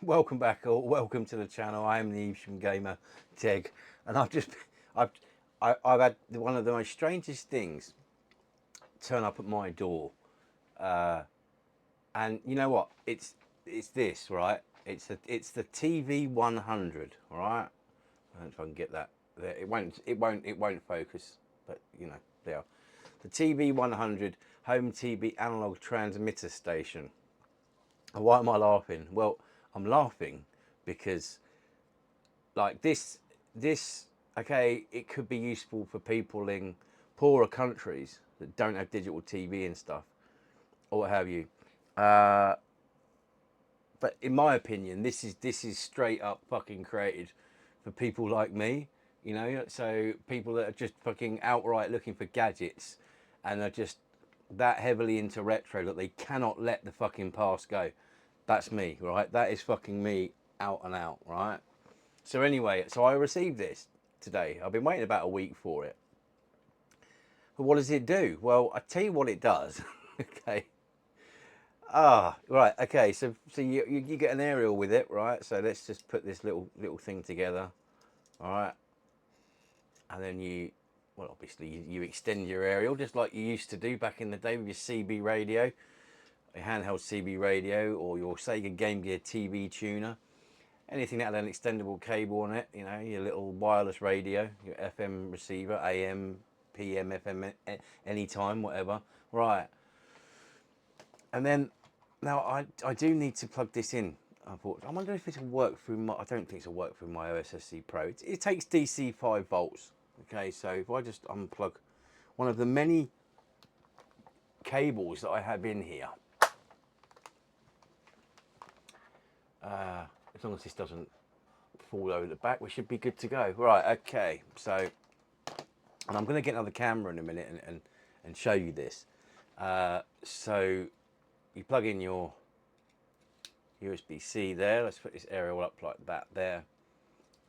Welcome back, or welcome to the channel. I am the Evesham Gamer, Teg, and I've had one of the most strangest things turn up at my door, and you know what? It's this, right? It's the TV100, all right? I don't know if I can get that there. It won't focus, but you know, there. The TV100 home TV analog transmitter station. Why am I laughing? Well, I'm laughing because, like, this, okay, it could be useful for people in poorer countries that don't have digital TV and stuff, or what have you. But in my opinion, this is straight up fucking created for people like me, you know. So people that are just fucking outright looking for gadgets, and are just that heavily into retro that they cannot let the fucking past go. That's me, right? That is fucking me out and out, right? So anyway, so I received this today. I've been waiting about a week for it. But what does it do? Well, I tell you what it does. Okay. Right. Okay. So you get an aerial with it, right? So let's just put this little thing together. All right. And then well, obviously you extend your aerial just like you used to do back in the day with your CB radio, a handheld CB radio, or your Sega Game Gear TV tuner, anything that had an extendable cable on it, you know, your little wireless radio, your FM receiver, AM, PM, FM, anytime, whatever. Right. And then now I do need to plug this in. I wonder if it'll work through my, I don't think it'll work through my OSSC Pro. It takes DC 5 volts. Okay, so if I just unplug one of the many cables that I have in here, as long as this doesn't fall over the back, we should be good to go. Right, okay, so, and I'm going to get another camera in a minute and show you this. So you plug in your USB-C there. Let's put this aerial up like that there,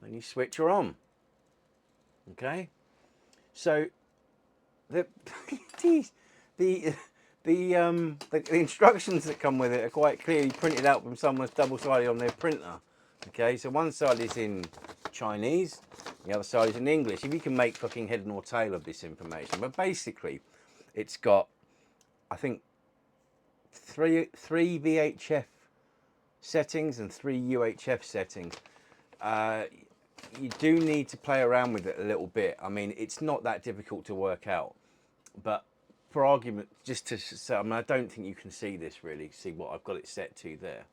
and you switch her on. Okay, so the instructions that come with it are quite clearly printed out from someone's double-sided on their printer. Okay, so one side is in Chinese, the other side is in English. If you can make fucking head nor tail of this information, but basically, it's got, I think, three VHF settings and 3 UHF settings. You do need to play around with it a little bit. I mean, it's not that difficult to work out, but for argument, just to say, I mean, I don't think you can see this really. See what I've got it set to there.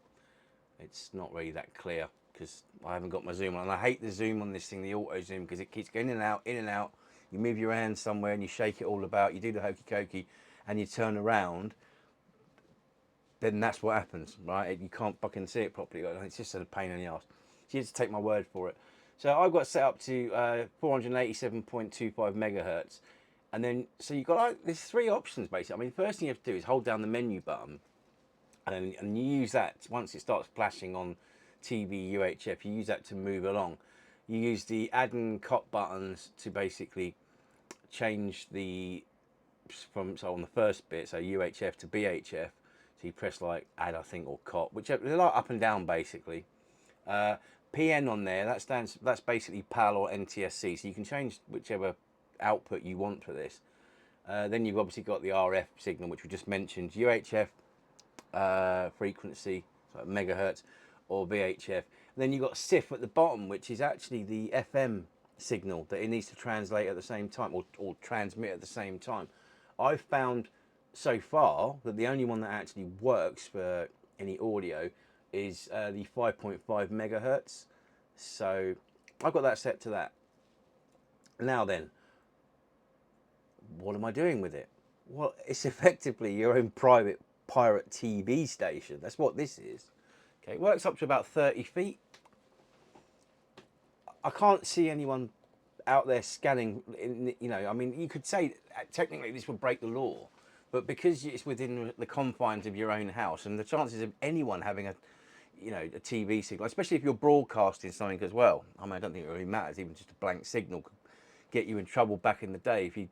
It's not really that clear because I haven't got my zoom on. And I hate the zoom on this thing, the auto zoom, because it keeps going in and out, in and out. You move your hand somewhere and you shake it all about. You do the hokey cokey and you turn around. Then that's what happens, right? You can't fucking see it properly. It's just a pain in the ass. So you have to take my word for it. So I've got set up to 487.25 megahertz. And then, so you've got, like, there's 3 options basically. I mean, the first thing you have to do is hold down the menu button. And you use that, once it starts flashing on TV UHF, you use that to move along. You use the add and cut buttons to basically change the, so on the first bit, so UHF to BHF. So you press like add, I think, or cot, whichever, they're like up and down basically. PN on there, that's basically PAL or NTSC, so you can change whichever output you want for this. Then you've obviously got the RF signal, which we just mentioned, UHF frequency, so megahertz, or VHF. And then you've got SIF at the bottom, which is actually the FM signal that it needs to translate at the same time, or transmit at the same time. I've found so far that the only one that actually works for any audio is the 5.5 megahertz. So I've got that set to that. Now then, what am I doing with it? Well, it's effectively your own private pirate TV station. That's what this is. Okay, it works up to about 30 feet. I can't see anyone out there scanning, you know, I mean, you could say technically this would break the law, but because it's within the confines of your own house, and the chances of anyone having a, you know, a TV signal, especially if you're broadcasting something as well. I mean, I don't think it really matters. Even just a blank signal could get you in trouble back in the day. If you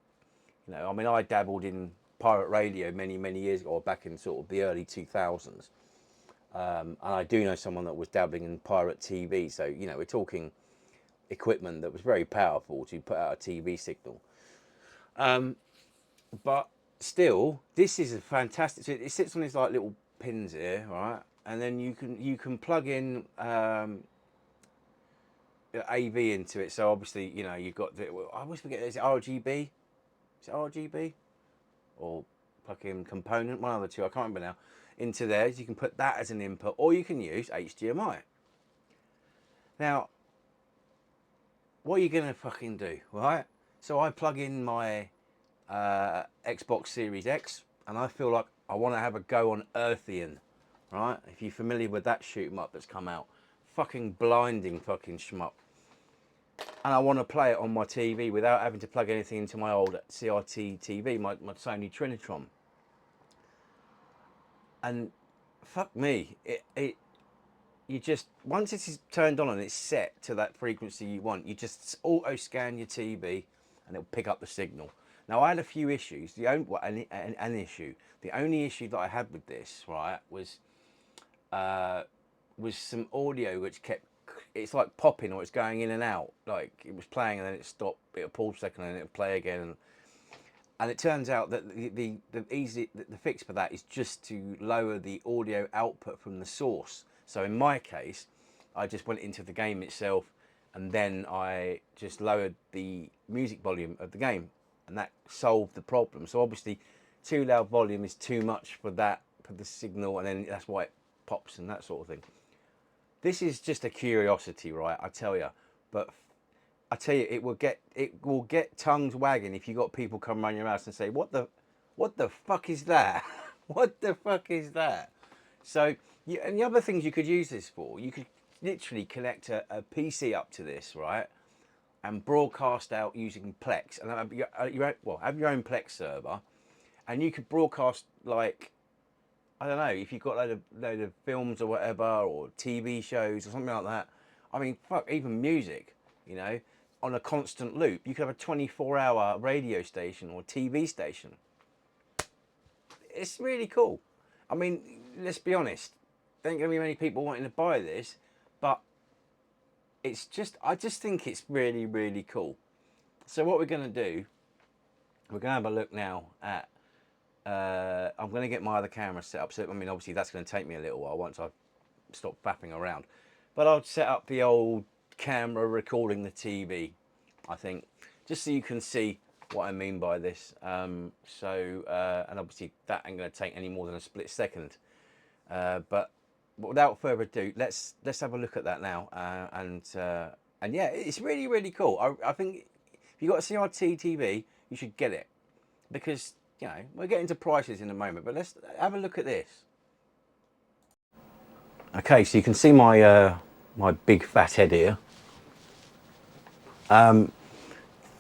know, I mean, I dabbled in pirate radio many years ago, or back in sort of the early 2000s. And I do know someone that was dabbling in pirate TV, so you know we're talking equipment that was very powerful to put out a TV signal. But still, this is a fantastic. So it sits on these like little pins here, right? And then you can plug in AV into it. So obviously, you know, you've got the. I always forget. Is it RGB? Is it RGB? Or plug-in component? One of the two. I can't remember now. Into there, you can put that as an input, or you can use HDMI. Now, what are you gonna fucking do, right? So I plug in my Xbox Series X, and I feel like I want to have a go on Earthion, right? If you're familiar with that shoot 'em up that's come out, fucking blinding fucking shmup. And I want to play it on my TV without having to plug anything into my old CRT TV, my Sony Trinitron. And fuck me, you just, once it is turned on and it's set to that frequency you want, you just auto scan your TV and it'll pick up the signal. Now I had a few issues. The only issue that I had with this, right, was some audio which kept, it's like popping, or it's going in and out. Like it was playing and then it stopped. It'll pause a second and it'll play again. And it turns out that the fix for that is just to lower the audio output from the source. So in my case, I just went into the game itself, and then I just lowered the music volume of the game, and that solved the problem. So obviously, too loud volume is too much for the signal, and then that's why it pops and that sort of thing. This is just a curiosity, right? I tell you, but I tell you, it will get tongues wagging if you got people come around your house and say, what the fuck is that? What the fuck is that? So, and the other things you could use this for, you could literally connect a PC up to this, right, and broadcast out using Plex, and have your own Plex server, and you could broadcast, like, I don't know, if you've got a load of films or whatever, or TV shows or something like that. I mean, fuck, even music, you know, on a constant loop. You could have a 24-hour radio station or TV station. It's really cool. I mean, let's be honest, there ain't gonna be many people wanting to buy this, but it's just, I just think it's really, really cool. So what we're gonna do, we're gonna have a look now at, I'm gonna get my other camera set up. So I mean, obviously that's gonna take me a little while once I've stopped faffing around, but I'll set up the old camera recording the TV, I think, just so you can see what I mean by this. And obviously that ain't gonna take any more than a split second. But without further ado, let's have a look at that now. And yeah, it's really, really cool. I think if you've got a CRT TV, you should get it, because, you know, we'll get into prices in a moment, but let's have a look at this. Okay, so you can see my my big fat head here.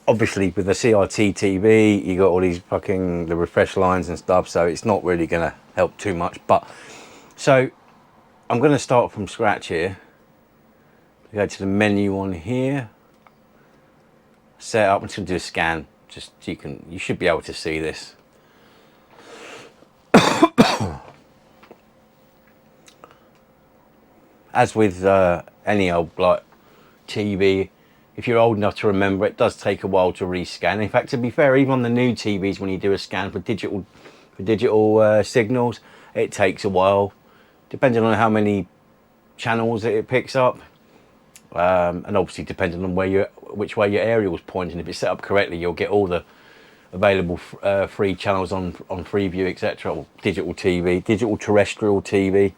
Obviously with the CRT TV, you got all these fucking the refresh lines and stuff, so it's not really gonna help too much. But so I'm gonna start from scratch here. Go to the menu on here, set up. I'm just gonna do a scan, just so you should be able to see this. As with any old like TV, if you're old enough to remember, it does take a while to rescan. In fact, to be fair, even on the new TVs, when you do a scan for digital signals, it takes a while, depending on how many channels it picks up, and obviously depending on which way your aerial was pointing. If it's set up correctly, you'll get all the available free channels on Freeview, etc. Or digital TV, digital terrestrial TV.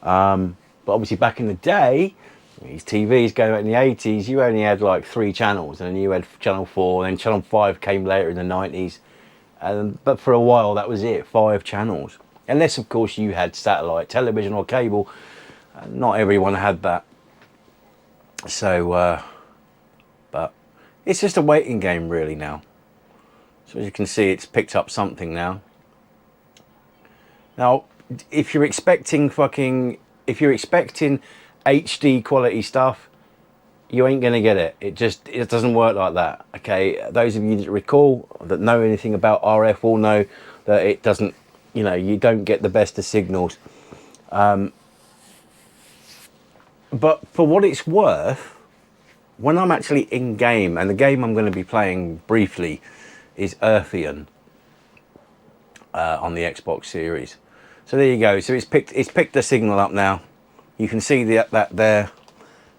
But obviously back in the day, these TVs going back in the 80s, you only had like 3 channels, and then you had channel 4, and then channel 5 came later in the 90s. But for a while that was it, 5 channels. Unless of course you had satellite television or cable. Not everyone had that. So, but it's just a waiting game really now. So as you can see, it's picked up something now. Now, if you're expecting HD quality stuff, you ain't gonna get it. It doesn't work like that. Okay, those of you that recall, that know anything about RF, will know that it doesn't, you know, you don't get the best of signals. But for what it's worth, when I'm actually in game, and the game I'm going to be playing briefly is Earthion on the Xbox Series. So there you go. So it's picked the signal up now. You can see that there.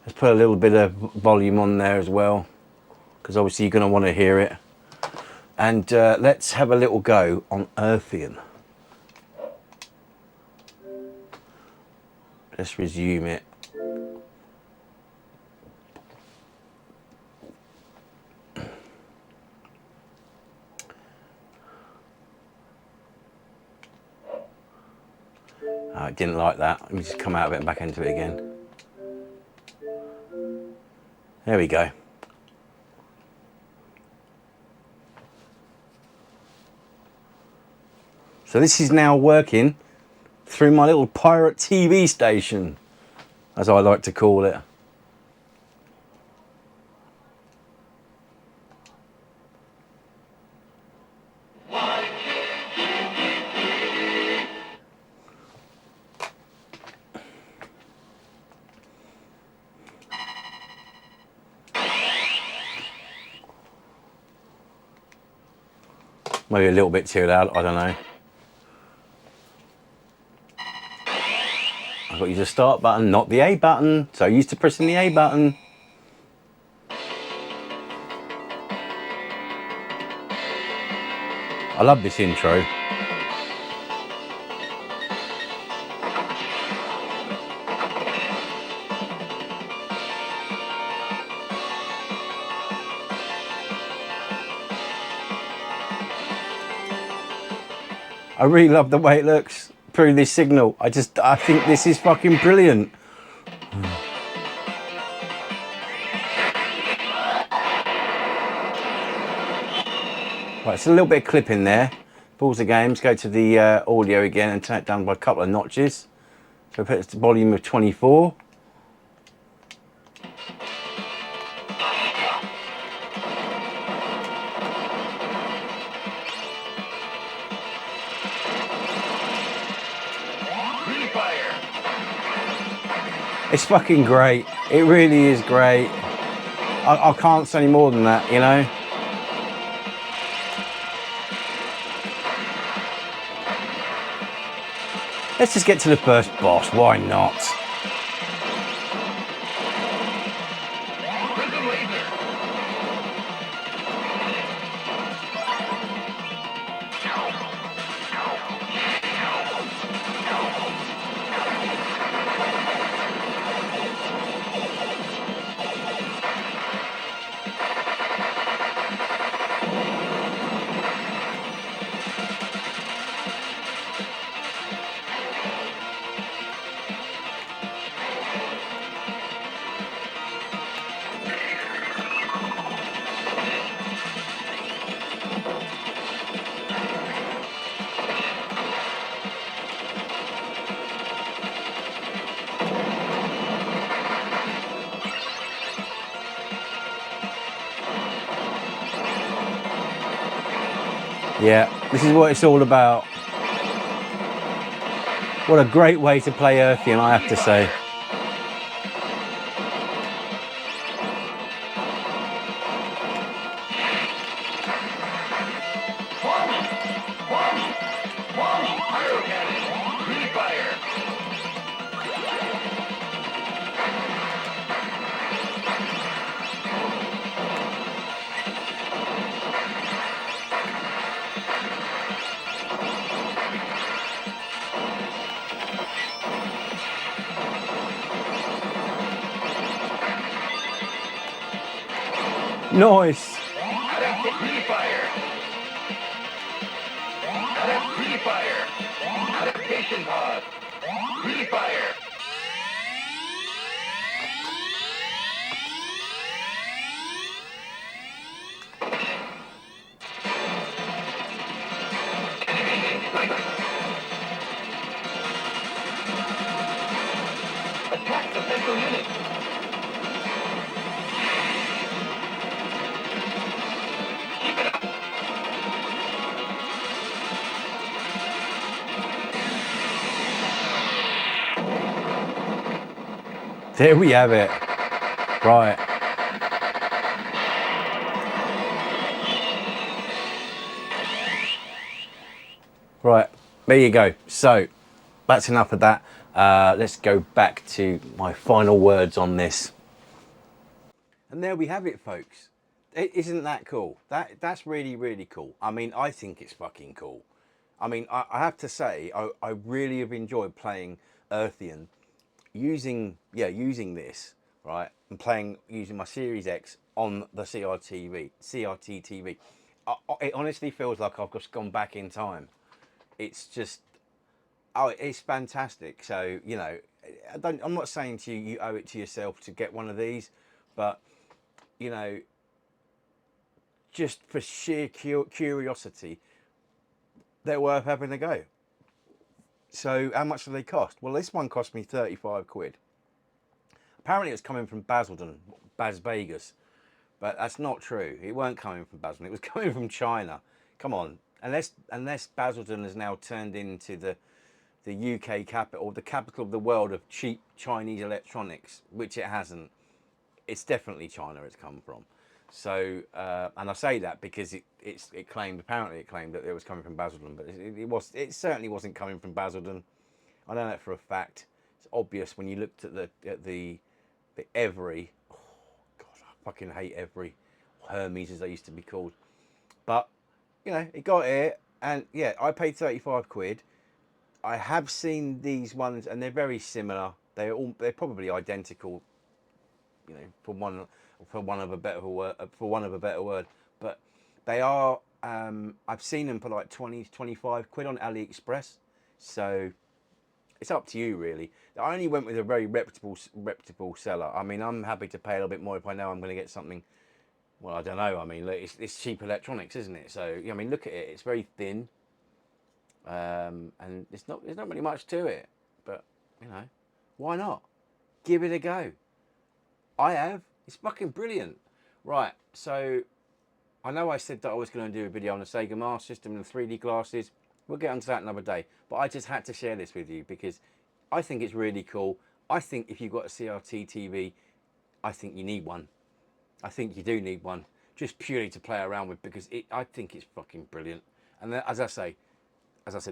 Let's put a little bit of volume on there as well, because obviously you're going to want to hear it. And let's have a little go on Earthion. Let's resume it. Oh, I didn't like that. Let me just come out of it and back into it again. There we go. So this is now working through my little pirate TV station, as I like to call it. Maybe a little bit too loud, I don't know. I've got to use the start button, not the A button. So used to pressing the A button. I love this intro. I really love the way it looks through this signal. I think this is fucking brilliant. Right, it's a little bit of clip in there. Pause the game, go to the audio again and turn it down by a couple of notches. So put it to volume of 24. It's fucking great. It really is great. I can't say any more than that, you know. Let's just get to the first boss. Why not? Yeah, this is what it's all about. What a great way to play Earthion, I have to say. Nice. Attack the central unit. There we have it. Right. Right, there you go. So that's enough of that. Let's go back to my final words on this. And there we have it, folks. Isn't that cool? That's really, really cool. I mean, I think it's fucking cool. I mean, I have to say, I really have enjoyed playing Earthion using this, right, and using my Series X on the CRT TV. It honestly feels like I've just gone back in time. It's just, oh, it's fantastic. So, you know, I'm not saying to you, you owe it to yourself to get one of these, but, you know, just for sheer curiosity, they're worth having a go. So how much do they cost? Well, this one cost me 35 quid. Apparently it's coming from Basildon, Bas Vegas, but that's not true. It weren't coming from Basildon, it was coming from China. Come on, unless Basildon has now turned into the UK capital, the capital of the world of cheap Chinese electronics, which it hasn't. It's definitely China it's come from. So, and I say that because apparently it claimed that it was coming from Basildon, but it certainly wasn't coming from Basildon. I know that for a fact. It's obvious when you looked at the Every. Oh God, I fucking hate Every. Hermes as they used to be called. But you know, it got here, and yeah, I paid 35 quid. I have seen these ones, and they're very similar. They're probably identical. You know, for one of a better word, but they are. I've seen them for like 20-25 quid on AliExpress. So it's up to you really. I only went with a very reputable seller. I mean, I'm happy to pay a little bit more if I know I'm going to get something. Well, I don't know. I mean, look, it's cheap electronics, isn't it? So I mean, look at it. It's very thin, and there's not really much to it. But you know, why not? Give it a go. I have. It's fucking brilliant. Right, so I know I said that I was going to do a video on the Sega Master System and the 3D glasses. We'll get onto that another day. But I just had to share this with you because I think it's really cool. I think if you've got a CRT TV, I think you need one. I think you do need one, just purely to play around with because I think it's fucking brilliant. And as I said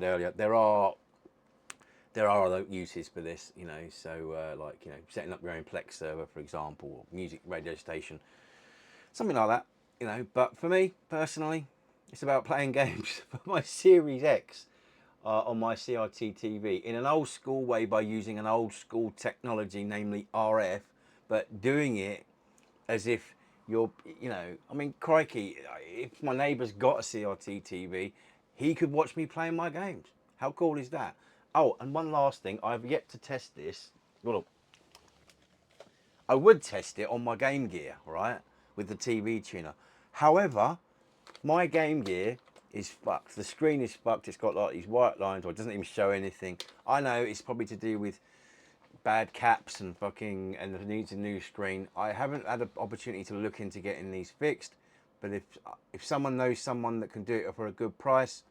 earlier, there are other uses for this, you know, so like, you know, setting up your own Plex server, for example, or music radio station, something like that, you know. But for me, personally, it's about playing games for my Series X on my CRT TV in an old school way by using an old school technology, namely RF, but doing it as if you're, you know, I mean, crikey, if my neighbour's got a CRT TV, he could watch me playing my games. How cool is that? Oh, and one last thing, I've yet to test this. Well, I would test it on my Game Gear, right, with the TV tuner. However, my Game Gear is fucked. The screen is fucked. It's got like these white lines, or it doesn't even show anything. I know it's probably to do with bad caps and fucking, and it needs a new screen. I haven't had an opportunity to look into getting these fixed, but if someone knows someone that can do it for a good price,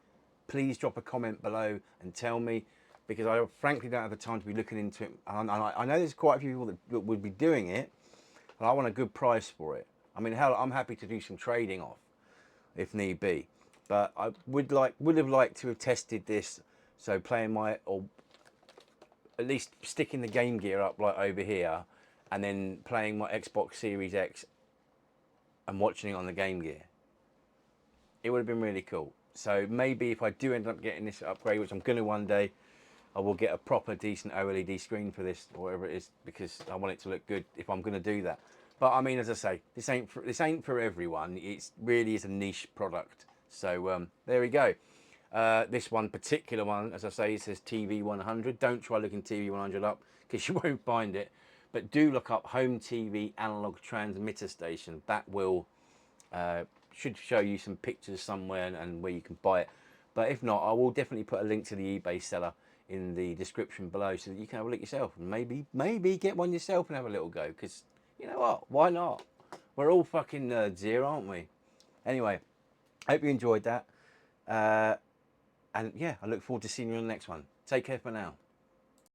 please drop a comment below and tell me, because I frankly don't have the time to be looking into it. And I know there's quite a few people that would be doing it, and I want a good price for it. I mean, hell, I'm happy to do some trading off if need be, but I would have liked to have tested this. So playing or at least sticking the Game Gear up like over here, and then playing my Xbox Series X and watching it on the Game Gear. It would have been really cool. So maybe if I do end up getting this upgrade, which I'm going to one day, I will get a proper decent OLED screen for this, or whatever it is, because I want it to look good if I'm going to do that. But I mean, as I say, this ain't for everyone. It really is a niche product. So there we go. This one particular one, as I say, it says TV100. Don't try looking TV100 up because you won't find it. But do look up Home TV Analog Transmitter Station. That will should show you some pictures somewhere and where you can buy it. But if not, I will definitely put a link to the eBay seller in the description below so that you can have a look yourself and maybe get one yourself and have a little go, because you know what, why not? We're all fucking nerds here, aren't we? Anyway, hope you enjoyed that, and yeah, I look forward to seeing you on the next one. Take care for now.